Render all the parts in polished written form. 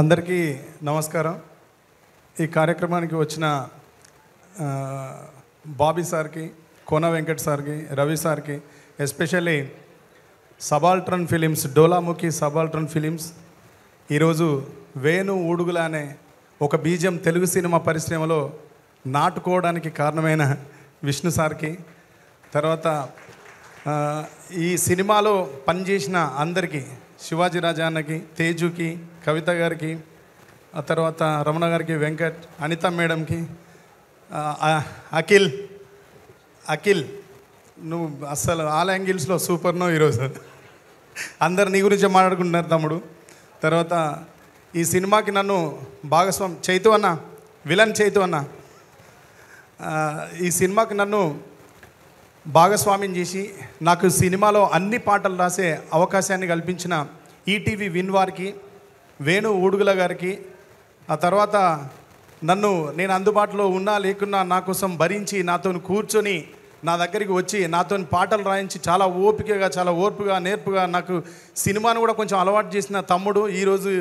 అందరికీ నమస్కారం. ఈ కార్యక్రమానికి వచ్చిన బాబీ సార్కి, కోన వెంకట్ సార్కి, రవి సార్కి, ఎస్పెషల్లీ సబాల్ట్రన్ ఫిలిమ్స్, డోలాముఖి సబాల్ట్రన్ ఫిలిమ్స్ ఈరోజు వేణు ఊడుగుల అనే ఒక బీజం తెలుగు సినిమా పరిశ్రమలో నాటుకోవడానికి కారణమైన విష్ణు సార్కి, తర్వాత ఈ సినిమాలో పనిచేసిన అందరికీ, శివాజీ రాజా అన్నకి, తేజుకి, కవిత గారికి, ఆ తర్వాత రమణ గారికి, వెంకట్, అనిత మేడంకి, అఖిల్ నువ్వు అస్సలు ఆల్ యాంగిల్స్లో సూపర్ నో ఈరోజు. అందరు నీ గురించే మాట్లాడుకుంటున్నారు తమ్ముడు. తర్వాత ఈ సినిమాకి నన్ను భాగస్వామి చైతు అన్న, విలన్ చైతు అన్న, ఈ సినిమాకి నన్ను భాగస్వామ్యం చేసి నాకు సినిమాలో అన్ని పాటలు రాసే అవకాశాన్ని కల్పించిన ఈటీవీ విన్ వారికి, వేణు ఊడుగుల గారికి, ఆ తర్వాత నేను అందుబాటులో ఉన్నా లేకున్నా నా కోసం భరించి నాతో కూర్చొని నా దగ్గరికి వచ్చి నాతో పాటలు రాయించి చాలా ఓపికగా, చాలా ఓర్పుగా, నేర్పుగా నాకు సినిమాను కూడా కొంచెం అలవాటు చేసిన తమ్ముడు, ఈరోజు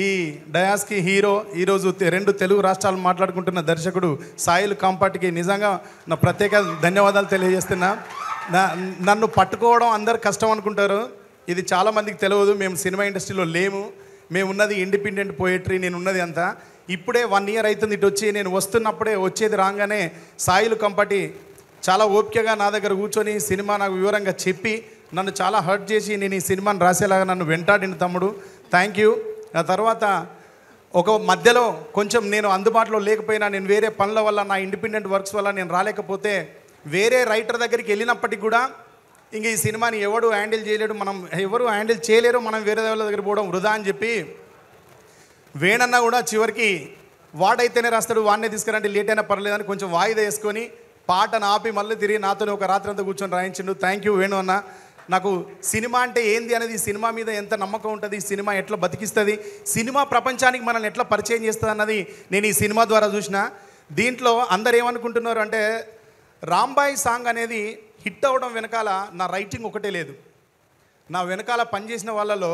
ఈ డయాస్కి హీరో, ఈరోజు 2 తెలుగు రాష్ట్రాలు మాట్లాడుకుంటున్న దర్శకుడు సాయిల్ కాంపాటికి నిజంగా నా ప్రత్యేక ధన్యవాదాలు తెలియజేస్తున్నా. నన్ను పట్టుకోవడం అందరు కష్టం అనుకుంటారు, ఇది చాలామందికి తెలియదు. మేము సినిమా ఇండస్ట్రీలో లేము, మేము ఉన్నది ఇండిపెండెంట్ పోయట్రీ, నేను ఉన్నది అంతా. ఇప్పుడే 1 ఇయర్ అవుతుంది ఇటు వచ్చి, నేను వస్తున్నప్పుడే వచ్చేది రాగానే సాయిల్ కంపటి చాలా ఓపికగా నా దగ్గర కూర్చొని సినిమా నాకు వివరంగా చెప్పి నన్ను చాలా హర్ట్ చేసి నేను ఈ సినిమాని రాసేలాగా నన్ను వెంటాడిన తమ్ముడు, థ్యాంక్ యూ. ఆ తర్వాత ఒక మధ్యలో కొంచెం నేను అందుబాటులో లేకపోయినా, నేను వేరే పనుల వల్ల, నా ఇండిపెండెంట్ వర్క్స్ వల్ల నేను రాలేకపోతే వేరే రైటర్ దగ్గరికి వెళ్ళినప్పటికీ కూడా ఇంక ఈ సినిమాని ఎవడు హ్యాండిల్ చేయలేడు, ఎవరు హ్యాండిల్ చేయలేరు, మనం వేరే వాళ్ళ దగ్గర పోవడం వృధా అని చెప్పి వేణన్న కూడా చివరికి వాడైతేనే రాస్తాడు, వాడినే తీసుకురంటే లేట్ అయినా పర్లేదని కొంచెం వాయిదా వేసుకొని పాటను ఆపి మళ్ళీ తిరిగి నాతో ఒక రాత్రి అంతా కూర్చొని రాయించిండు. థ్యాంక్ యూ వేణు అన్న. నాకు సినిమా అంటే ఏంది అనేది, సినిమా మీద ఎంత నమ్మకం ఉంటుంది, సినిమా ఎట్లా బతికిస్తుంది, సినిమా ప్రపంచానికి మనల్ని ఎట్లా పరిచయం చేస్తుంది అన్నది నేను ఈ సినిమా ద్వారా చూసిన. దీంట్లో అందరు ఏమనుకుంటున్నారు అంటే, రాంబాయ్ సాంగ్ అనేది హిట్ అవ్వడం వెనకాల నా రైటింగ్ ఒకటే లేదు, నా వెనకాల పనిచేసిన వాళ్ళలో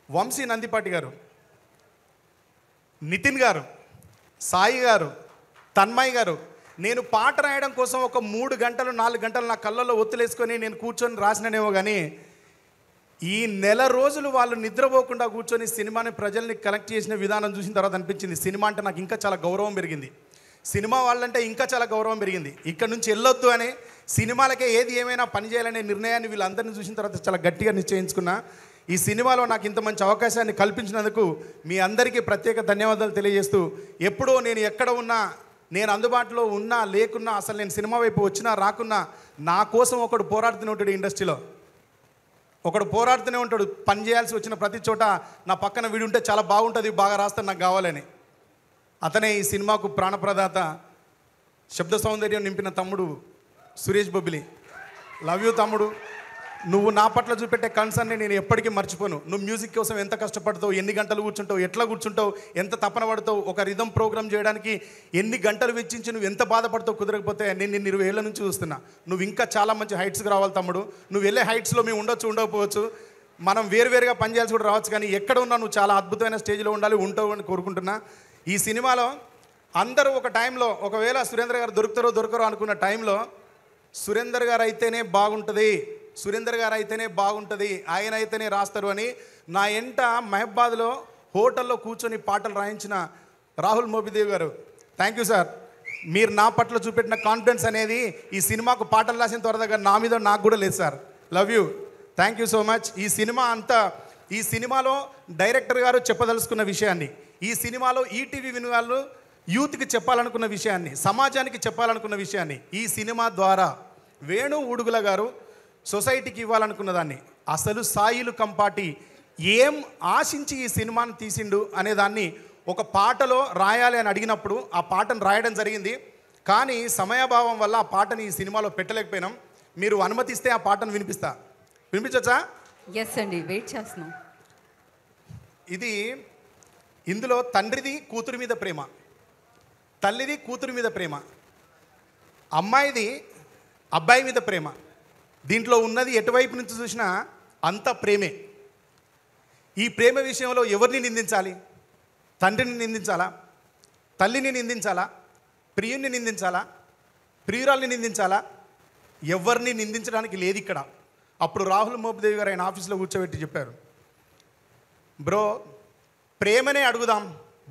వంశీ నందిపాటి గారు, నితిన్ గారు, సాయి గారు, తన్మయ్ గారు. నేను పాట రాయడం కోసం ఒక 3 గంటలు 4 గంటలు నా కళ్ళల్లో ఒత్తులేసుకొని నేను కూర్చొని రాసిననేమో, కానీ ఈ నెల రోజులు వాళ్ళు నిద్రపోకుండా కూర్చొని సినిమాని ప్రజల్ని కనెక్ట్ చేసిన విధానం చూసిన తర్వాత అనిపించింది, సినిమా అంటే నాకు ఇంకా చాలా గౌరవం పెరిగింది, సినిమా వాళ్ళంటే ఇంకా చాలా గౌరవం పెరిగింది. ఇక్కడ నుంచి వెళ్ళొద్దు అని, సినిమాలకే ఏది ఏమైనా పని చేయాలనే నిర్ణయాన్ని వీళ్ళందరినీ చూసిన తర్వాత చాలా గట్టిగా నిశ్చయించుకున్నా. ఈ సినిమాలో నాకు ఇంత మంచి అవకాశాన్ని కల్పించినందుకు మీ అందరికీ ప్రత్యేక ధన్యవాదాలు తెలియజేస్తూ, ఎప్పుడో నేను ఎక్కడ ఉన్నా, నేను అందుబాటులో ఉన్నా లేకున్నా, అసలు నేను సినిమా వైపు వచ్చినా రాకున్నా, నా కోసం ఒకడు పోరాడుతూనే ఉంటాడు. ఇండస్ట్రీలో ఒకడు పోరాడుతూనే ఉంటాడు, పని చేయాల్సి వచ్చిన ప్రతి చోట నా పక్కన వీడు ఉంటే చాలా బాగుంటుంది, బాగా రాస్తాను, నాకు కావాలని. అతనే ఈ సినిమాకు ప్రాణప్రదాత, శబ్ద సౌందర్యం నింపిన తమ్ముడు సురేష్ బొబ్బిలి. లవ్ యూ తమ్ముడు. నువ్వు నా పట్ల చూపెట్టే కన్సర్న్ని నేను ఎప్పటికీ మర్చిపోను. నువ్వు మ్యూజిక్ కోసం ఎంత కష్టపడతావు, ఎన్ని గంటలు కూర్చుంటావు, ఎట్లా కూర్చుంటావు, ఎంత తపన పడతావు, ఒక రిథమ్ ప్రోగ్రామ్ చేయడానికి ఎన్ని గంటలు వెచ్చించి నువ్వు ఎంత బాధపడతావు, కుదరకపోతే నేను నిన్ను 20 ఏళ్ళ నుంచి చూస్తున్నా. నువ్వు ఇంకా చాలా మంచి హైట్స్కి రావాలి తమ్ముడు. నువ్వు వెళ్ళే హైట్స్లో మేము ఉండకపోవచ్చు, మనం వేరువేరుగా పనిచేయాల్సి కూడా రావచ్చు, కానీ ఎక్కడ ఉన్నా నువ్వు చాలా అద్భుతమైన స్టేజ్లో ఉండాలి, ఉంటావు అని కోరుకుంటున్నా. ఈ సినిమాలో అందరూ ఒక టైంలో, ఒకవేళ సురేందర్ గారు దొరకరో అనుకున్న టైంలో, సురేందర్ గారు అయితేనే బాగుంటుంది, సురేందర్ గారు అయితేనే బాగుంటుంది, ఆయన అయితేనే రాస్తారు అని నా ఎంట మహబాద్లో హోటల్లో కూర్చొని పాటలు రాయించిన రాహుల్ మోపిదేవ్ గారు, థ్యాంక్ యూ సార్. మీరు నా పట్ల చూపెట్టిన కాన్ఫిడెన్స్ అనేది ఈ సినిమాకు పాటలు రాసిన త్వరగా నా మీద నాకు కూడా లేదు sir. Love you, thank you so much. ఈ సినిమాలో డైరెక్టర్ గారు చెప్పదలుచుకున్న విషయాన్ని, ఈ సినిమాలో ఈటీవీ విన్ వాళ్ళు యూత్కి చెప్పాలనుకున్న విషయాన్ని, సమాజానికి చెప్పాలనుకున్న విషయాన్ని ఈ సినిమా ద్వారా వేణు ఊడుగుల గారు సొసైటీకి ఇవ్వాలనుకున్న దాన్ని, అసలు సాయిలు కంపాటి ఏం ఆశించి ఈ సినిమాను తీసిండు అనేదాన్ని ఒక పాటలో రాయాలి అని అడిగినప్పుడు ఆ పాటను రాయడం జరిగింది. కానీ సమయాభావం వల్ల ఆ పాటని ఈ సినిమాలో పెట్టలేకపోయినాం. మీరు అనుమతిస్తే ఆ పాటను వినిపించచ్చా? ఎస్ అండి, వెయిట్ చేస్తున్నాం. ఇందులో తండ్రిది కూతురు మీద ప్రేమ, తల్లిది కూతురు మీద ప్రేమ, అమ్మాయిది అబ్బాయి మీద ప్రేమ, దీంట్లో ఉన్నది ఎటువైపు నుంచి చూసినా అంత ప్రేమే. ఈ ప్రేమ విషయంలో ఎవరిని నిందించాలి, తండ్రిని నిందించాలా, తల్లిని నిందించాలా, ప్రియుణ్ణి నిందించాలా, ప్రియురాల్ని నిందించాలా? ఎవరిని నిందించడానికి లేదు ఇక్కడ. అప్పుడు రాహుల్ మోపిదేవి గారు ఆయన ఆఫీస్లో కూర్చోబెట్టి చెప్పారు, బ్రో ప్రేమనే అడుగుదాం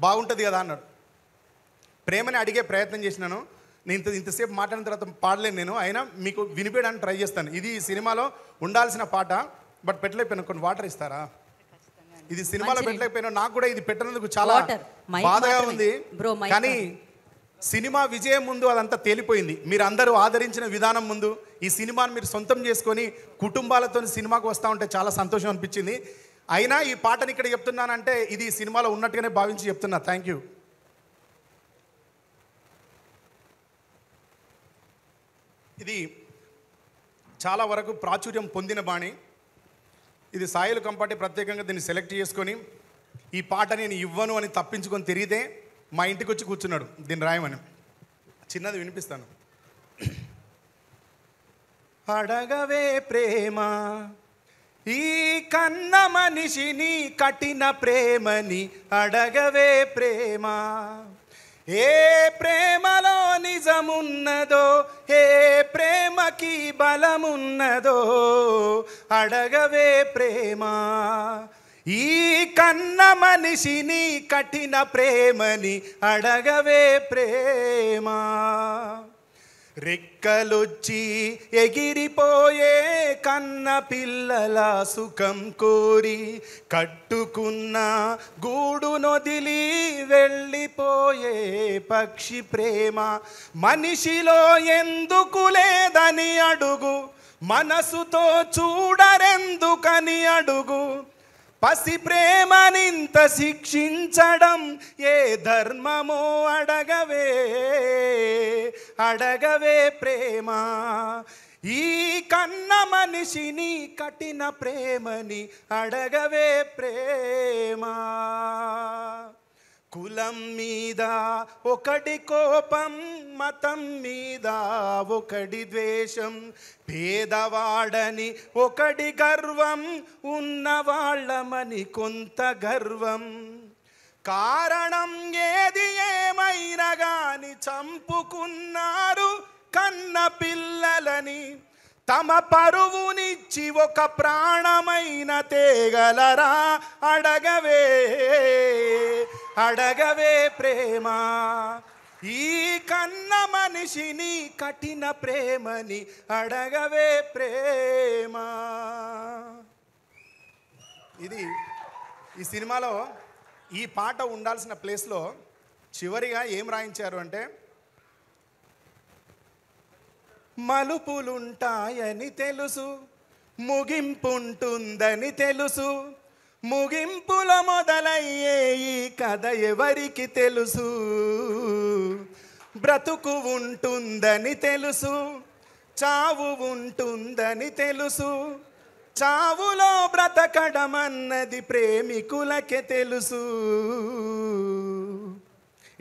బాగుంటుంది కదా అన్నాడు. ప్రేమని అడిగే ప్రయత్నం చేసినాను. నేను ఇంతసేపు మాట్లాడిన తర్వాత పాడలేను నేను, అయినా మీకు వినిపించడానికి ట్రై చేస్తాను. ఇది సినిమాలో ఉండాల్సిన పాట, బట్ పెట్టలేకపోయినా. కొన్ని వాటర్ ఇస్తారా? ఇది సినిమాలో పెట్టలేకపోయినా. నాకు కూడా ఇది పెట్టినందుకు చాలా బాధగా ఉంది. కానీ సినిమా విజయం ముందు అదంతా తేలిపోయింది. మీరు అందరూ ఆదరించిన విధానం ముందు ఈ సినిమాని మీరు సొంతం చేసుకొని కుటుంబాలతో సినిమాకు వస్తూ ఉంటే చాలా సంతోషం అనిపించింది. అయినా ఈ పాటని ఇక్కడ చెప్తున్నానంటే ఇది సినిమాలో ఉన్నట్టుగానే భావించి చెప్తున్నా. Thank you. ఇది చాలా వరకు ప్రాచుర్యం పొందిన బాణి. ఇది సాయిలు కంపాటి ప్రత్యేకంగా దీన్ని సెలెక్ట్ చేసుకొని ఈ పాట నేను ఇవ్వను అని తప్పించుకొని తిరిగితే మా ఇంటికి వచ్చి కూర్చున్నాడు దీన్ని రాయమని. చిన్నది వినిపిస్తాను. అడగవే ప్రేమ ఈ కన్న మనిషిని కఠిన ప్రేమని, అడగవే ప్రేమ ఏ ప్రేమలో నిజమున్నదో, ఏ ప్రేమకి బలమున్నదో, అడగవే ప్రేమ ఈ కన్న మనిషిని కఠిన ప్రేమని, అడగవే ప్రేమ. రెక్కలొచ్చి ఎగిరిపోయే కన్న పిల్లల సుఖం కోరి కట్టుకున్న గూడు నొదిలి వెళ్ళిపోయే పక్షి ప్రేమ. మనిషిలో ఎందుకు లేదని అడుగు, మనసుతో చూడరెందుకని అడుగు. పసి ప్రేమనింత శిక్షించడం ఏ ధర్మమో, అడగవే అడగవే ప్రేమ ఈ కన్న మనిషిని కఠిన ప్రేమని, అడగవే ప్రేమ. కులం మీద ఒకటి కోపం, మతం మీద ఒకటి ద్వేషం, పేదవాడని ఒకటి గర్వం, ఉన్నవాళ్ళమని కొంత గర్వం. కారణం ఏది ఏమైనా గాని చంపుకున్నారు కన్న పిల్లలని. తమ పరువునిచ్చి ఒక ప్రాణమైన తేగలరా, అడగవే అడగవే ప్రేమ ఈ కన్న మనిషిని కఠిన ప్రేమని, అడగవే ప్రేమ. ఇది ఈ సినిమాలో ఈ పాట ఉండాల్సిన ప్లేస్లో చివరిగా ఏం రాయించారు అంటే, మలుపులుంటాయని తెలుసు, ముగింపుంటుందని తెలుసు, ముగింపులో మొదలయ్యే ఈ కథ ఎవరికి తెలుసు. బ్రతుకు ఉంటుందని తెలుసు, చావు ఉంటుందని తెలుసు, చావులో బ్రతకడం అన్నది ప్రేమికులకే తెలుసు.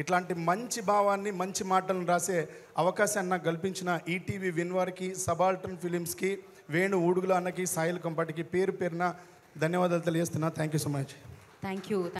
ఇట్లాంటి మంచి భావాన్ని, మంచి మాటలను రాసే అవకాశాన్ని నాకు కల్పించిన ఈటీవీ విన్ వారికి, సబాల్టర్న్ ఫిలిమ్స్కి, వేణు ఊడుగుల అన్నకి, సాయిల్ కంపాటికి పేరు పేరున ధన్యవాదాలు తెలియజేస్తున్నా. Thank you so much. Thank you.